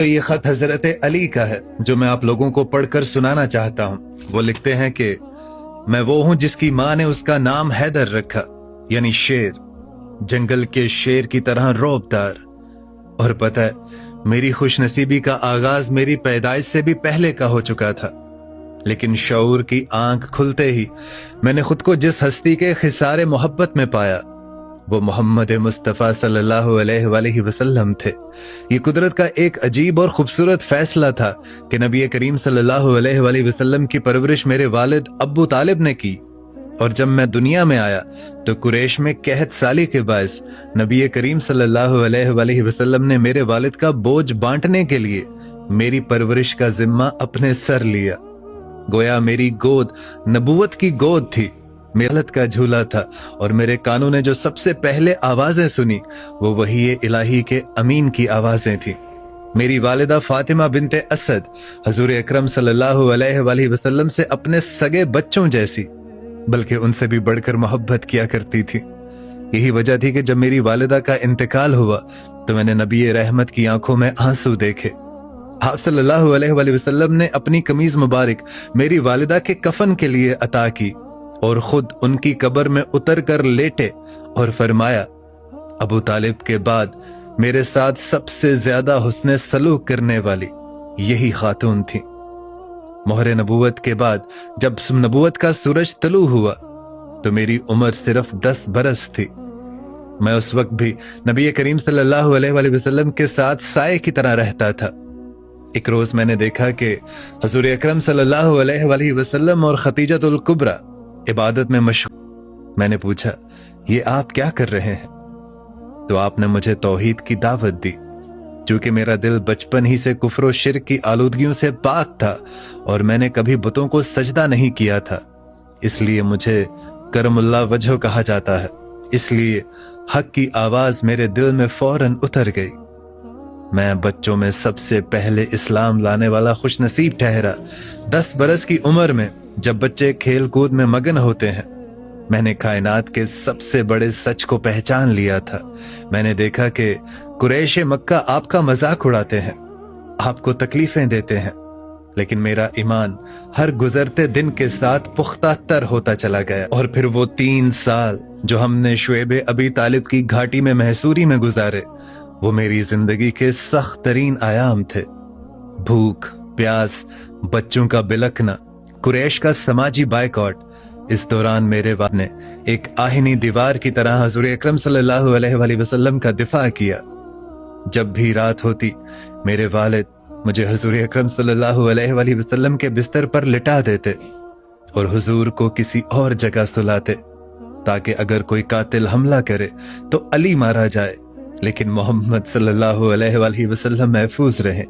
تو یہ خط حضرت علی کا ہے جو میں آپ لوگوں کو پڑھ کر سنانا چاہتا ہوں۔ وہ لکھتے ہیں کہ میں وہ ہوں جس کی ماں نے اس کا نام حیدر رکھا، یعنی شیر، جنگل کے شیر کی طرح رعبدار۔ اور پتہ ہے میری خوش نصیبی کا آغاز میری پیدائش سے بھی پہلے کا ہو چکا تھا، لیکن شعور کی آنکھ کھلتے ہی میں نے خود کو جس ہستی کے خسارے محبت میں پایا وہ محمد مصطفیٰ صلی اللہ علیہ وآلہ وسلم تھے۔ یہ قدرت کا ایک عجیب اور خوبصورت فیصلہ تھا کہ نبی کریم صلی اللہ علیہ وآلہ وسلم کی پرورش میرے والد ابو طالب نے کی، اور جب میں دنیا میں آیا تو قریش میں قحط سالی کے باعث نبی کریم صلی اللہ علیہ وآلہ وسلم نے میرے والد کا بوجھ بانٹنے کے لیے میری پرورش کا ذمہ اپنے سر لیا۔ گویا میری گود نبوت کی گود تھی، میرے والد کا جھولا تھا، اور میرے کانوں نے جو سب سے پہلے آوازیں سنی وہ وحی الہی کے امین کی آوازیں تھیں۔ میری والدہ فاطمہ بنت اسد حضور اکرم صلی اللہ علیہ وآلہ وسلم سے اپنے سگے بچوں جیسی بلکہ ان سے بھی بڑھ کر محبت کیا کرتی تھی۔ یہی وجہ تھی کہ جب میری والدہ کا انتقال ہوا تو میں نے نبی رحمت کی آنکھوں میں آنسو دیکھے۔ آپ صلی اللہ علیہ وآلہ وسلم نے اپنی قمیض مبارک میری والدہ کے کفن کے لیے عطا کی اور خود ان کی قبر میں اتر کر لیٹے اور فرمایا، ابو طالب کے بعد میرے ساتھ سب سے زیادہ حسن سلوک کرنے والی یہی خاتون تھی۔ مہر نبوت کے بعد جب نبوت کا سورج طلوع ہوا تو میری عمر صرف 10 برس تھی۔ میں اس وقت بھی نبی کریم صلی اللہ علیہ وآلہ وسلم کے ساتھ سائے کی طرح رہتا تھا۔ ایک روز میں نے دیکھا کہ حضور اکرم صلی اللہ علیہ وآلہ وسلم اور خدیجۃ الکبریٰ عبادت میں مشغول۔ میں نے پوچھا، یہ آپ کیا کر رہے ہیں؟ تو آپ نے مجھے توحید کی دعوت دی۔ چونکہ میرا دل بچپن ہی سے کفر و شرک کی آلودگیوں سے پاک تھا اور میں نے کبھی بتوں کو سجدہ نہیں کیا تھا، اس لیے مجھے کرم اللہ وجہ کہا جاتا ہے۔ اس لیے حق کی آواز میرے دل میں فوراً اتر گئی۔ میں بچوں میں سب سے پہلے اسلام لانے والا خوش نصیب ٹھہرا۔ 10 برس کی عمر میں جب بچے کھیل کود میں مگن ہوتے ہیں، میں نے کائنات کے سب سے بڑے سچ کو پہچان لیا تھا۔ میں نے دیکھا کہ قریش مکہ آپ کا مذاق اڑاتے ہیں، آپ کو تکلیفیں دیتے ہیں، لیکن میرا ایمان ہر گزرتے دن کے ساتھ پختہ تر ہوتا چلا گیا۔ اور پھر وہ 3 سال جو ہم نے شعیب ابی طالب کی گھاٹی میں محصوری میں گزارے، وہ میری زندگی کے سخت ترین ایام تھے۔ بھوک، پیاس، بچوں کا بلکنا، قریش کا سماجی بائیکاٹ۔ اس دوران میرے والد نے ایک آہنی دیوار کی طرح حضور اکرم صلی اللہ علیہ وآلہ وسلم کا دفاع کیا۔ جب بھی رات ہوتی میرے والد مجھے حضور اکرم صلی اللہ علیہ وآلہ وسلم کے بستر پر لٹا دیتے اور حضور کو کسی اور جگہ سلاتے تاکہ اگر کوئی قاتل حملہ کرے تو علی مارا جائے لیکن محمد صلی اللہ علیہ وآلہ وسلم محفوظ رہے۔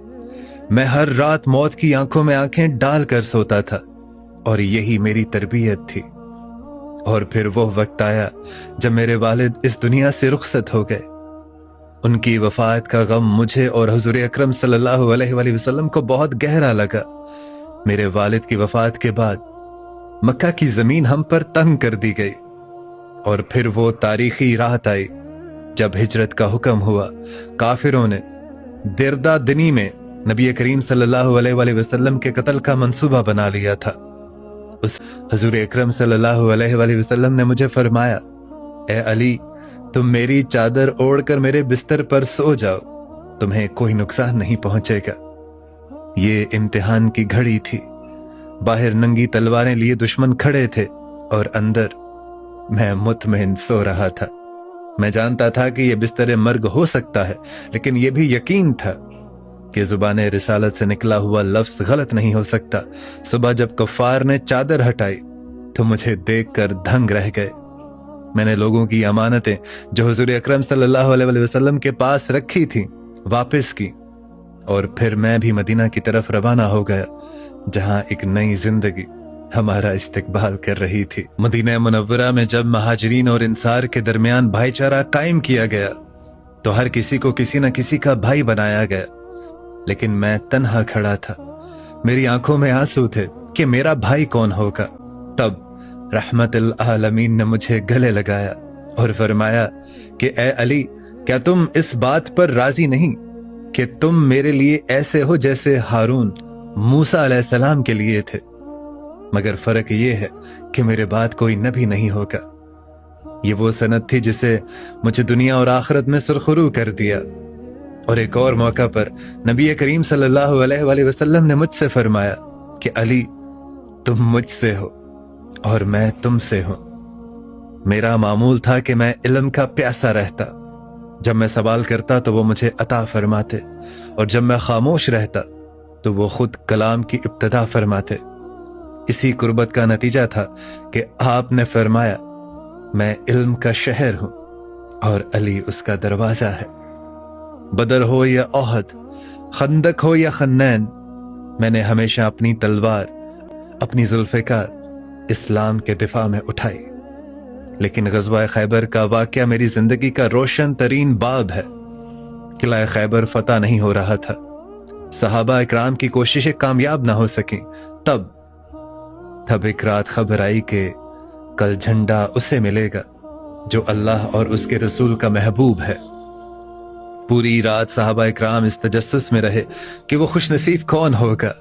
میں ہر رات موت کی آنکھوں میں آنکھیں ڈال کر سوتا تھا اور یہی میری تربیت تھی۔ اور پھر وہ وقت آیا جب میرے والد اس دنیا سے رخصت ہو گئے۔ ان کی وفات کا غم مجھے اور حضور اکرم صلی اللہ علیہ وآلہ وسلم کو بہت گہرا لگا۔ میرے والد کی وفات کے بعد مکہ کی زمین ہم پر تنگ کر دی گئی، اور پھر وہ تاریخی رات آئی جب ہجرت کا حکم ہوا۔ کافروں نے دردہ دنی میں نبی کریم صلی اللہ علیہ وآلہ وسلم کے قتل کا منصوبہ بنا لیا تھا۔ اس حضور اکرم صلی اللہ علیہ وآلہ وسلم نے مجھے فرمایا، اے علی، تم میری چادر اوڑھ کر میرے بستر پر سو جاؤ، تمہیں کوئی نقصان نہیں پہنچے گا۔ یہ امتحان کی گھڑی تھی۔ باہر ننگی تلواریں لیے دشمن کھڑے تھے اور اندر میں مطمئن سو رہا تھا۔ میں جانتا تھا کہ یہ بستر مرگ ہو سکتا ہے، لیکن یہ بھی یقین تھا کہ زبان رسالت سے نکلا ہوا لفظ غلط نہیں ہو سکتا۔ صبح جب کفار نے چادر ہٹائی تو مجھے دیکھ کر دھنگ رہ گئے۔ میں نے لوگوں کی امانتیں جو حضور اکرم صلی اللہ علیہ وآلہ وسلم کے پاس رکھی تھیں واپس کی، اور پھر میں بھی مدینہ کی طرف روانہ ہو گیا جہاں ایک نئی زندگی ہمارا استقبال کر رہی تھی۔ مدینہ منورہ میں جب مہاجرین اور انصار کے درمیان بھائی چارہ قائم کیا گیا تو ہر کسی کو کسی نہ کسی کا بھائی بنایا گیا، لیکن میں تنہا کھڑا تھا۔ میری آنکھوں میں آنسو تھے کہ میرا بھائی کون ہوگا۔ تب رحمت العالمین نے مجھے گلے لگایا اور فرمایا کہ اے علی، کیا تم اس بات پر راضی نہیں کہ تم میرے لیے ایسے ہو جیسے ہارون موسیٰ علیہ السلام کے لیے تھے، مگر فرق یہ ہے کہ میرے بعد کوئی نبی نہیں ہوگا۔ یہ وہ سند تھی جسے مجھے دنیا اور آخرت میں سرخرو کر دیا۔ اور ایک اور موقع پر نبی کریم صلی اللہ علیہ وآلہ وسلم نے مجھ سے فرمایا کہ علی، تم مجھ سے ہو اور میں تم سے ہوں۔ میرا معمول تھا کہ میں علم کا پیاسا رہتا، جب میں سوال کرتا تو وہ مجھے عطا فرماتے، اور جب میں خاموش رہتا تو وہ خود کلام کی ابتدا فرماتے۔ اسی قربت کا نتیجہ تھا کہ آپ نے فرمایا، میں علم کا شہر ہوں اور علی اس کا دروازہ ہے۔ بدر ہو یا احد، خندق ہو یا خنین، میں نے ہمیشہ اپنی تلوار، اپنی ذوالفقار اسلام کے دفاع میں اٹھائی۔ لیکن غزوہ خیبر کا واقعہ میری زندگی کا روشن ترین باب ہے۔ قلعہ خیبر فتح نہیں ہو رہا تھا، صحابہ اکرام کی کوششیں کامیاب نہ ہو سکیں۔ تب ایک رات خبر آئی کہ کل جھنڈا اسے ملے گا جو اللہ اور اس کے رسول کا محبوب ہے۔ پوری رات صحابہ اکرام اس تجسس میں رہے کہ وہ خوش نصیب کون ہوگا۔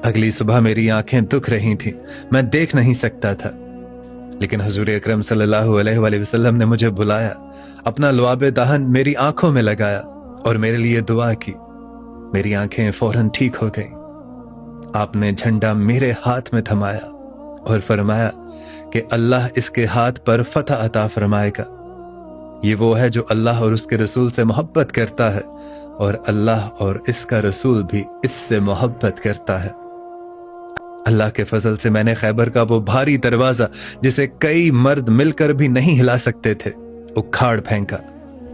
اگلی صبح میری آنکھیں دکھ رہی تھیں، میں دیکھ نہیں سکتا تھا، لیکن حضور اکرم صلی اللہ علیہ وآلہ وسلم نے مجھے بلایا، اپنا لعاب دہن میری آنکھوں میں لگایا اور میرے لیے دعا کی۔ میری آنکھیں فوراً ٹھیک ہو گئیں۔ آپ نے جھنڈا میرے ہاتھ میں تھمایا اور فرمایا کہ اللہ اس کے ہاتھ پر فتح عطا فرمائے گا۔ یہ وہ ہے جو اللہ اور اس کے رسول سے محبت کرتا ہے، اور اللہ اور اس کا رسول بھی اس سے محبت کرتا ہے۔ اللہ کے فضل سے میں نے خیبر کا وہ بھاری دروازہ، جسے کئی مرد مل کر بھی نہیں ہلا سکتے تھے، اکھاڑ پھینکا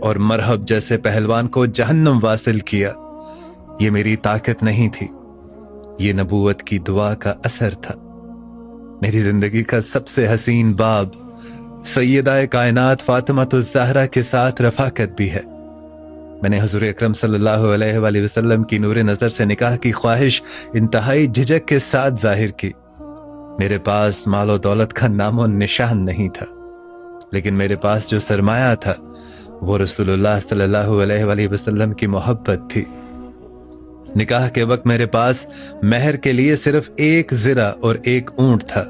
اور مرحب جیسے پہلوان کو جہنم واصل کیا۔ یہ میری طاقت نہیں تھی، یہ نبوت کی دعا کا اثر تھا۔ میری زندگی کا سب سے حسین باب سیدہ کائنات فاطمہ الزہرا کے ساتھ رفاقت بھی ہے۔ میں نے حضور اکرم صلی اللہ علیہ وآلہ وسلم کی نور نظر سے نکاح کی خواہش انتہائی جھجک کے ساتھ ظاہر کی۔ میرے پاس مال و دولت کا نام و نشان نہیں تھا، لیکن میرے پاس جو سرمایہ تھا وہ رسول اللہ صلی اللہ علیہ وآلہ وسلم کی محبت تھی۔ نکاح کے وقت میرے پاس مہر کے لیے صرف ایک زرہ اور ایک اونٹ تھا۔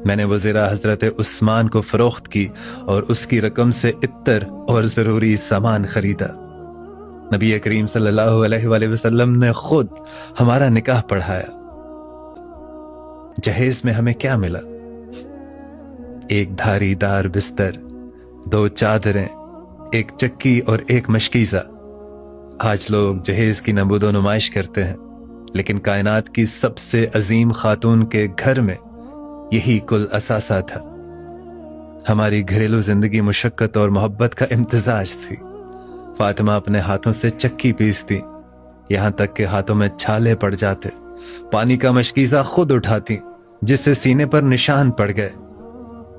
میں نے وہ زرہ حضرت عثمان کو فروخت کی اور اس کی رقم سے عطر اور ضروری سامان خریدا۔ نبی کریم صلی اللہ علیہ وآلہ وسلم نے خود ہمارا نکاح پڑھایا۔ جہیز میں ہمیں کیا ملا؟ ایک دھاری دار بستر، 2 چادریں، ایک چکی اور ایک مشکیزہ۔ آج لوگ جہیز کی نمود و نمائش کرتے ہیں، لیکن کائنات کی سب سے عظیم خاتون کے گھر میں یہی کل اثاثہ تھا۔ ہماری گھریلو زندگی مشقت اور محبت کا امتزاج تھی۔ فاطمہ اپنے ہاتھوں سے چکی پیستی، یہاں تک کہ ہاتھوں میں چھالے پڑ جاتے۔ پانی کا مشکیزہ خود اٹھاتی، جس سے سینے پر نشان پڑ گئے۔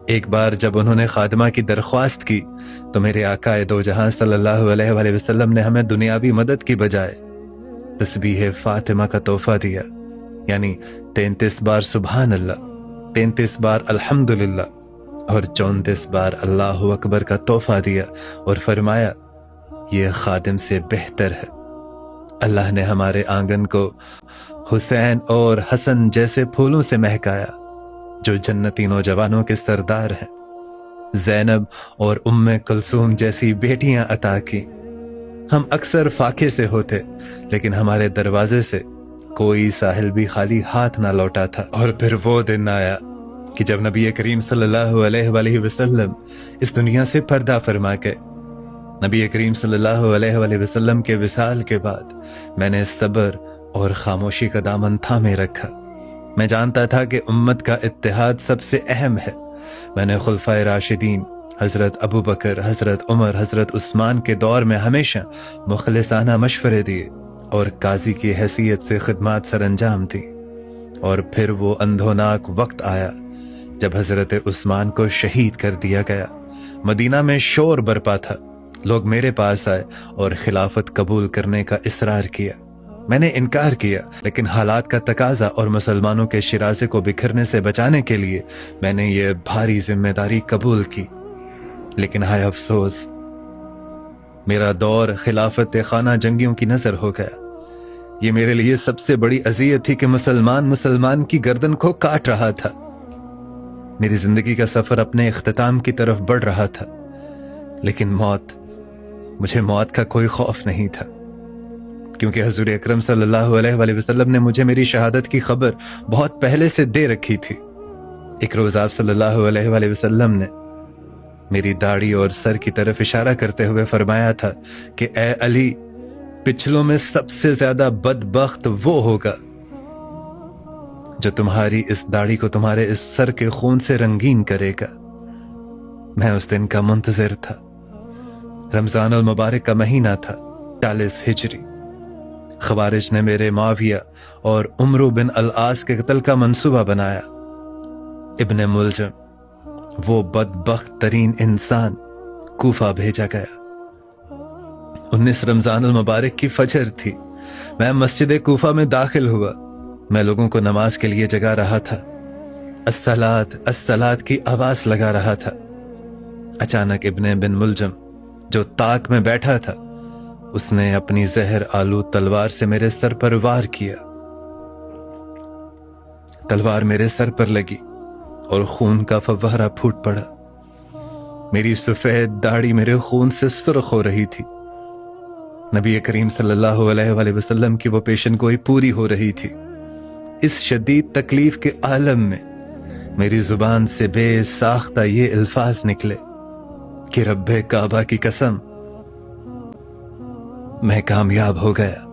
ایک بار جب انہوں نے خادمہ کی درخواست کی تو میرے آقا دو جہاں صلی اللہ علیہ وآلہ وسلم نے ہمیں دنیاوی مدد کی بجائے تسبیح فاطمہ کا تحفہ دیا، یعنی 33 بار سبحان اللہ، 33 بار الحمدللہ اور 34 بار اللہ اکبر کا تحفہ دیا، اور فرمایا یہ خادم سے بہتر ہے۔ اللہ نے ہمارے آنگن کو حسین اور حسن جیسے پھولوں سے مہکایا جو جنتی نوجوانوں کے سردار ہیں۔ زینب اور ام کلثوم جیسی بیٹیاں عطا کی۔ ہم اکثر فاقے سے ہوتے، لیکن ہمارے دروازے سے کوئی ساحل بھی خالی ہاتھ نہ لوٹا تھا۔ اور پھر وہ دن آیا کہ جب نبی کریم صلی اللہ علیہ وآلہ وسلم اس دنیا سے پردہ فرما گئے۔ نبی کریم صلی اللہ علیہ وآلہ وسلم کے وصال کے بعد میں نے صبر اور خاموشی کا دامن تھامے رکھا۔ میں جانتا تھا کہ امت کا اتحاد سب سے اہم ہے۔ میں نے خلفائے راشدین حضرت ابو بکر، حضرت عمر، حضرت عثمان کے دور میں ہمیشہ مخلصانہ مشورے دیے اور قاضی کی حیثیت سے خدمات سر انجام دی۔ اور پھر وہ اندھوناک وقت آیا جب حضرت عثمان کو شہید کر دیا گیا۔ مدینہ میں شور برپا تھا، لوگ میرے پاس آئے اور خلافت قبول کرنے کا اصرار کیا۔ میں نے انکار کیا، لیکن حالات کا تقاضا اور مسلمانوں کے شرازے کو بکھرنے سے بچانے کے لیے میں نے یہ بھاری ذمہ داری قبول کی۔ لیکن ہائے افسوس، میرا دور خلافت خانہ جنگیوں کی نظر ہو گیا۔ یہ میرے لیے سب سے بڑی اذیت تھی کہ مسلمان کی گردن کو کاٹ رہا تھا۔ میری زندگی کا سفر اپنے اختتام کی طرف بڑھ رہا تھا، لیکن مجھے موت کا کوئی خوف نہیں تھا، کیونکہ حضور اکرم صلی اللہ علیہ وآلہ وسلم نے مجھے میری شہادت کی خبر بہت پہلے سے دے رکھی تھی۔ ایک روز آپ صلی اللہ علیہ وآلہ وسلم نے میری داڑھی اور سر کی طرف اشارہ کرتے ہوئے فرمایا تھا کہ اے علی، پچھلوں میں سب سے زیادہ بدبخت وہ ہوگا جو تمہاری اس داڑھی کو تمہارے اس سر کے خون سے رنگین کرے گا۔ میں اس دن کا منتظر تھا۔ رمضان المبارک کا مہینہ تھا، 40 ہجری۔ خوارج نے میرے معاویہ اور عمرو بن العاص کے قتل کا منصوبہ بنایا۔ ابن ملجم، وہ بدبخت ترین انسان، کوفہ بھیجا گیا۔ 19 رمضان المبارک کی فجر تھی۔ میں مسجد کوفہ میں داخل ہوا۔ میں لوگوں کو نماز کے لیے جگا رہا تھا، الصلاۃ الصلاۃ کی آواز لگا رہا تھا۔ اچانک ابن بن ملجم جو طاق میں بیٹھا تھا، اس نے اپنی زہر آلود تلوار سے میرے سر پر وار کیا۔ تلوار میرے سر پر لگی اور خون کا فوارہ پھوٹ پڑا۔ میری سفید داڑھی میرے خون سے سرخ ہو رہی تھی۔ نبی کریم صلی اللہ علیہ وآلہ وسلم کی وہ پیشن گوئی پوری ہو رہی تھی۔ اس شدید تکلیف کے عالم میں میری زبان سے بے ساختہ یہ الفاظ نکلے کہ رب کعبہ کی قسم، میں کامیاب ہو گیا۔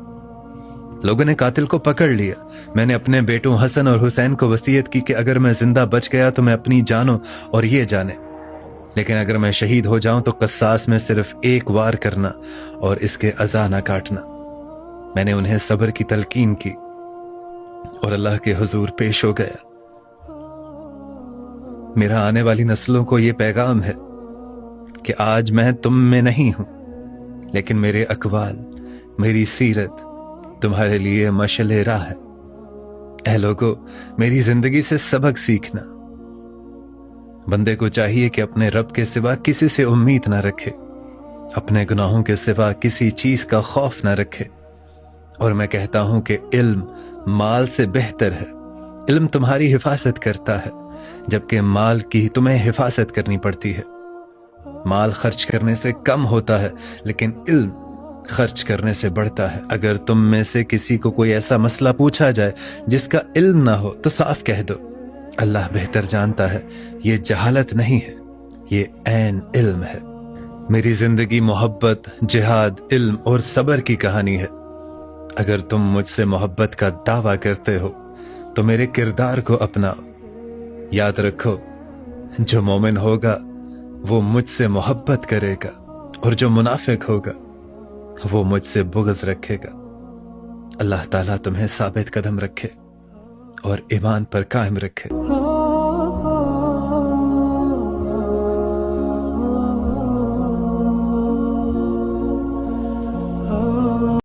لوگوں نے قاتل کو پکڑ لیا۔ میں نے اپنے بیٹوں حسن اور حسین کو وصیت کی کہ اگر میں زندہ بچ گیا تو میں اپنی جانوں اور یہ جانے، لیکن اگر میں شہید ہو جاؤں تو قصاص میں صرف ایک وار کرنا اور اس کے عزا نہ کاٹنا۔ میں نے انہیں صبر کی تلقین کی اور اللہ کے حضور پیش ہو گیا۔ میرا آنے والی نسلوں کو یہ پیغام ہے کہ آج میں تم میں نہیں ہوں، لیکن میرے اقوال، میری سیرت تمہارے لیے مشعل راہ ہے۔ اے لوگو، میری زندگی سے سبق سیکھنا۔ بندے کو چاہیے کہ اپنے رب کے سوا کسی سے امید نہ رکھے، اپنے گناہوں کے سوا کسی چیز کا خوف نہ رکھے۔ اور میں کہتا ہوں کہ علم مال سے بہتر ہے۔ علم تمہاری حفاظت کرتا ہے، جبکہ مال کی تمہیں حفاظت کرنی پڑتی ہے۔ مال خرچ کرنے سے کم ہوتا ہے، لیکن علم خرچ کرنے سے بڑھتا ہے۔ اگر تم میں سے کسی کو کوئی ایسا مسئلہ پوچھا جائے جس کا علم نہ ہو تو صاف کہہ دو، اللہ بہتر جانتا ہے۔ یہ جہالت نہیں ہے، یہ عین علم ہے۔ میری زندگی محبت، جہاد، علم اور صبر کی کہانی ہے۔ اگر تم مجھ سے محبت کا دعویٰ کرتے ہو تو میرے کردار کو اپناؤ۔ یاد رکھو، جو مومن ہوگا وہ مجھ سے محبت کرے گا، اور جو منافق ہوگا وہ مجھ سے بغض رکھے گا۔ اللہ تعالیٰ تمہیں ثابت قدم رکھے اور ایمان پر قائم رکھے۔